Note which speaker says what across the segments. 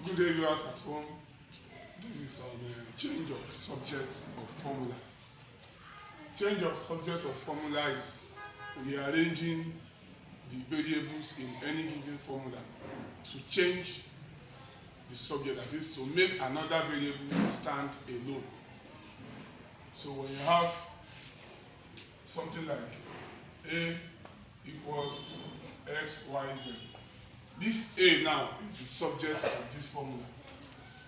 Speaker 1: Good day, viewers at home. This is change of subject of formula. Change of subject of formula is rearranging the variables in any given formula to change the subject, that is to make another variable stand alone. So when you have something like a equals x, y, z, this a now is the subject of this formula.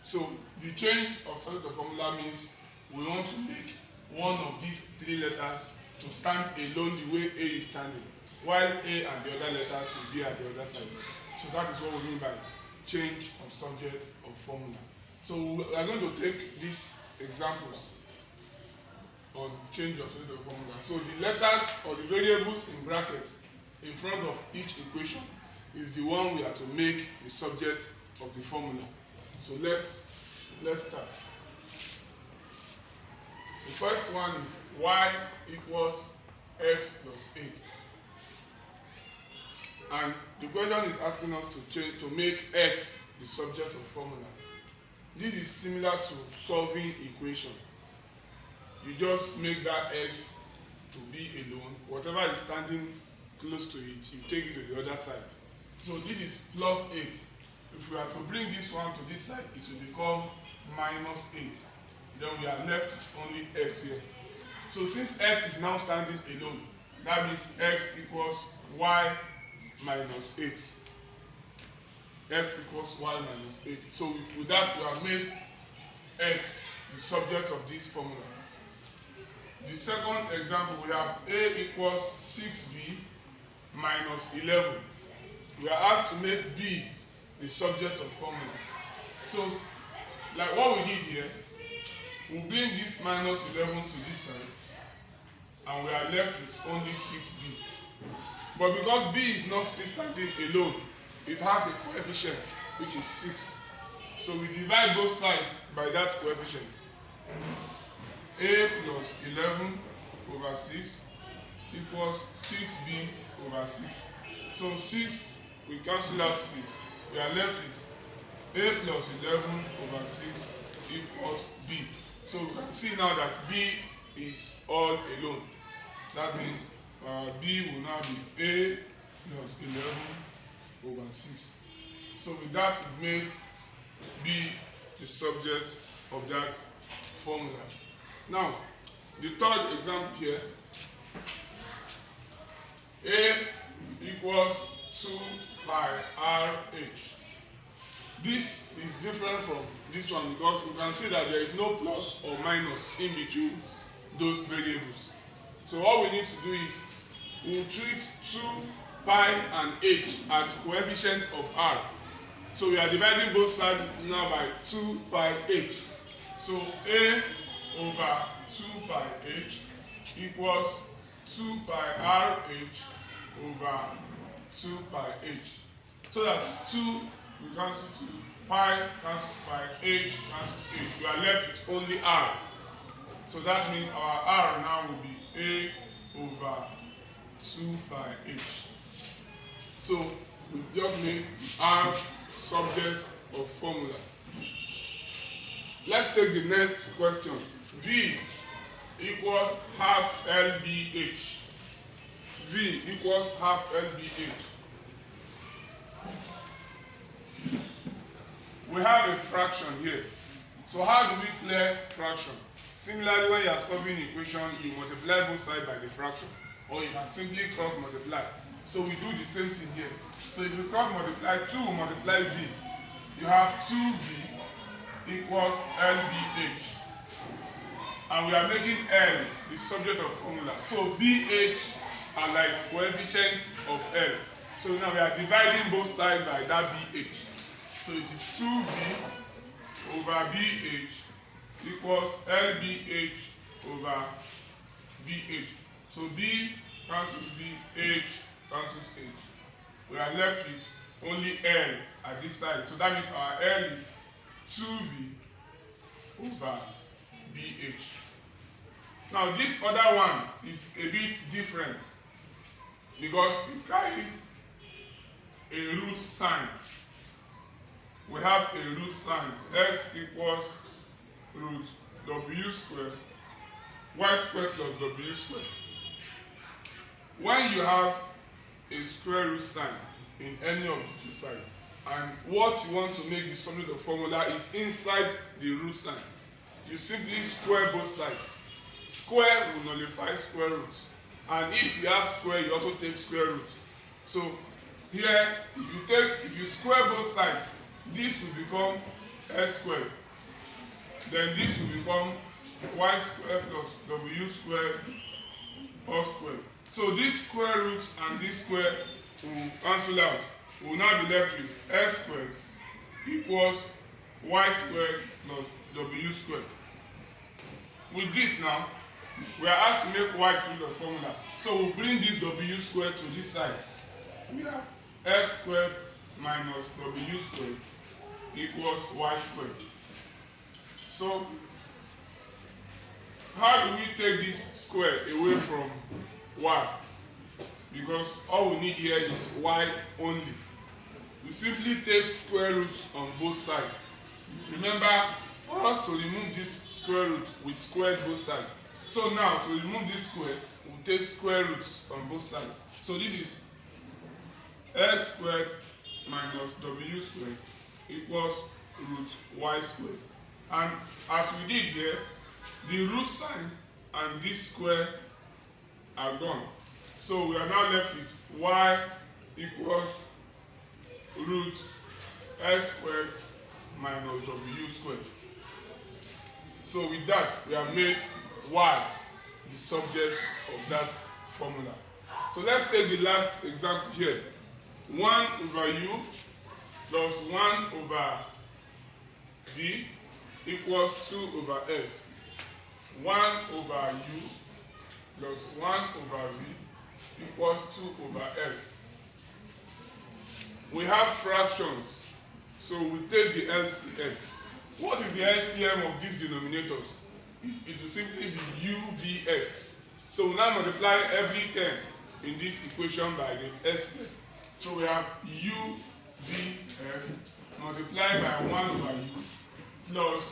Speaker 1: So the change of subject of formula means we want to make one of these three letters to stand alone the way a is standing, while a and the other letters will be at the other side. So that is what we mean by change of subject of formula. So we are going to take these examples on change of subject of formula. So the letters or the variables in brackets in front of each equation is the one we are to make the subject of the formula. So let's start. The first one is y equals x plus 8. And the question is asking us to make x the subject of formula. This is similar to solving equation. You just make that x to be alone. Whatever is standing close to it, you take it to the other side. So this is plus 8. If we are to bring this one to this side, it will become minus 8. Then we are left with only x here. So since x is now standing alone, that means x equals y minus 8. X equals y minus 8. So with that, we have made x the subject of this formula. The second example, we have a equals 6b minus 11. We are asked to make b the subject of formula. So, like what we did here, we bring this minus 11 to this side, and we are left with only 6b. But because b is not still standing alone, it has a coefficient which is 6. So we divide both sides by that coefficient. A plus 11 over 6 equals 6b over 6. So 6, we cancel out 6. We are left with a plus 11 over 6 equals b. So we can see now that b is all alone. That means b will now be a plus 11 over 6. So with that, we made b the subject of that formula. Now, the third example here, a equals 2 pi rh. This is different from this one because we can see that there is no plus or minus in between those variables. So all we need to do is we will treat 2 pi and h as coefficients of r. So we are dividing both sides now by 2 pi h. So a over 2 pi h equals 2 pi rh over 2 pi h. So that 2 we cancel 2, pi cancels pi, h cancels h. We are left with only r. So that means our r now will be a over 2 pi h. So we just made r subject of formula. Let's take the next question. V equals half LBH. V equals half LBH. We have a fraction here. So how do we clear fraction? Similarly, when you are solving equation, you multiply both sides by the fraction, or you can simply cross multiply. So we do the same thing here. So if you cross multiply, 2 multiply v, you have 2v equals LBH. And we are making L the subject of formula. So BH are like coefficients of L. So now we are dividing both sides by that BH. So it is 2v over BH equals LBH over BH. So B cancels B, H cancels H. We are left with only L at this side. So that means our L is 2v over BH. Now this other one is a bit different because it carries a root sign. we have a root sign. X equals root w square y square plus w square. When you have a square root sign in any of the two sides, and what you want to make the subject of formula is inside the root sign, you simply square both sides. Square will nullify square root, and if you have square, you also take square root. So here, if you square both sides, this will become x squared. Then this will become y squared plus w squared all squared. So this square root and this square will cancel out. We will now be left with x squared equals y squared plus w squared. With this now, we are asked to make y use the formula. So we'll bring this w squared to this side. We have x squared minus w squared equals y squared. So how do we take this square away from y? Because all we need here is y only. We simply take square roots on both sides. Remember, for us to remove this square root, we squared both sides. So now, to remove this square, we'll take square roots on both sides. So this is x squared minus w squared equals root y squared. And as we did here, the root sign and this square are gone. So we are now left with y equals root x squared minus w squared. So with that, we have made y the subject of that formula. So let's take the last example here. 1 over u plus 1 over v equals 2 over f. 1 over u plus 1 over v equals 2 over f. We have fractions, so we take the LCM. What is the LCM of these denominators? It will simply be UVF. So we now multiply every term in this equation by the LCM. So we have UVF multiplied by 1 over u plus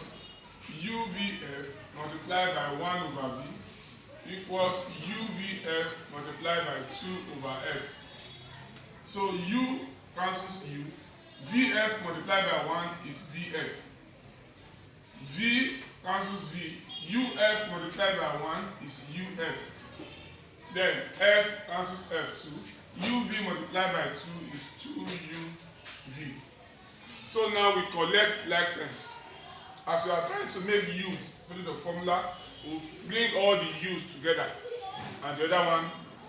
Speaker 1: UVF multiplied by 1 over v equals UVF multiplied by 2 over f. So u cancels u. Vf multiplied by 1 is Vf. V cancels v. Uf multiplied by 1 is Uf. Then f cancels f2. Uv multiplied by 2 is 2uv. So now we collect like terms. As we are trying to make u's follow the formula, we'll bring all the u's together, and the other one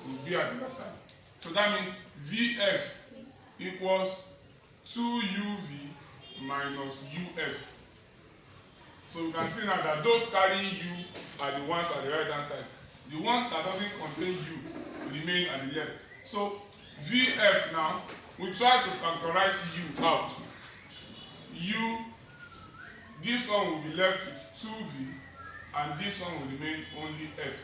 Speaker 1: will be at the other side. So that means Vf equals 2uv minus uf. So we can see now that those carrying u are the ones at the right hand side. The ones that doesn't contain u will remain at the left. So Vf now, we try to factorize u out. U, this one will be left with 2v, and this one will remain only f.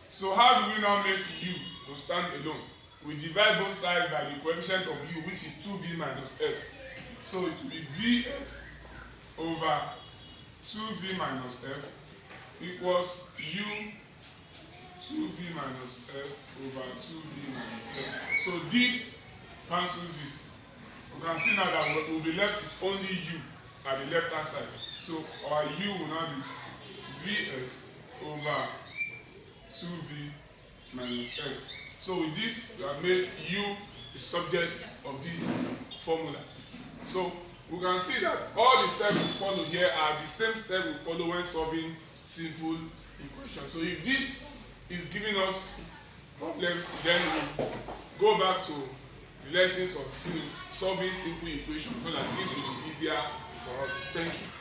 Speaker 1: So how do we now make u to stand alone? We divide both sides by the coefficient of u, which is 2v minus f. So it will be Vf over 2v minus f equals u 2v minus f over 2v minus f. So this cancels this. We can see now that we'll be left with only u at the left hand side. So our u will now be Vf over 2v minus f. So with this, we have made u the subject of this formula. So we can see that all the steps we follow here are the same steps we follow when solving simple equations. So if this is giving us problems, then we go back to the lessons of solving simple equations so that this will be easier for us. Thank you.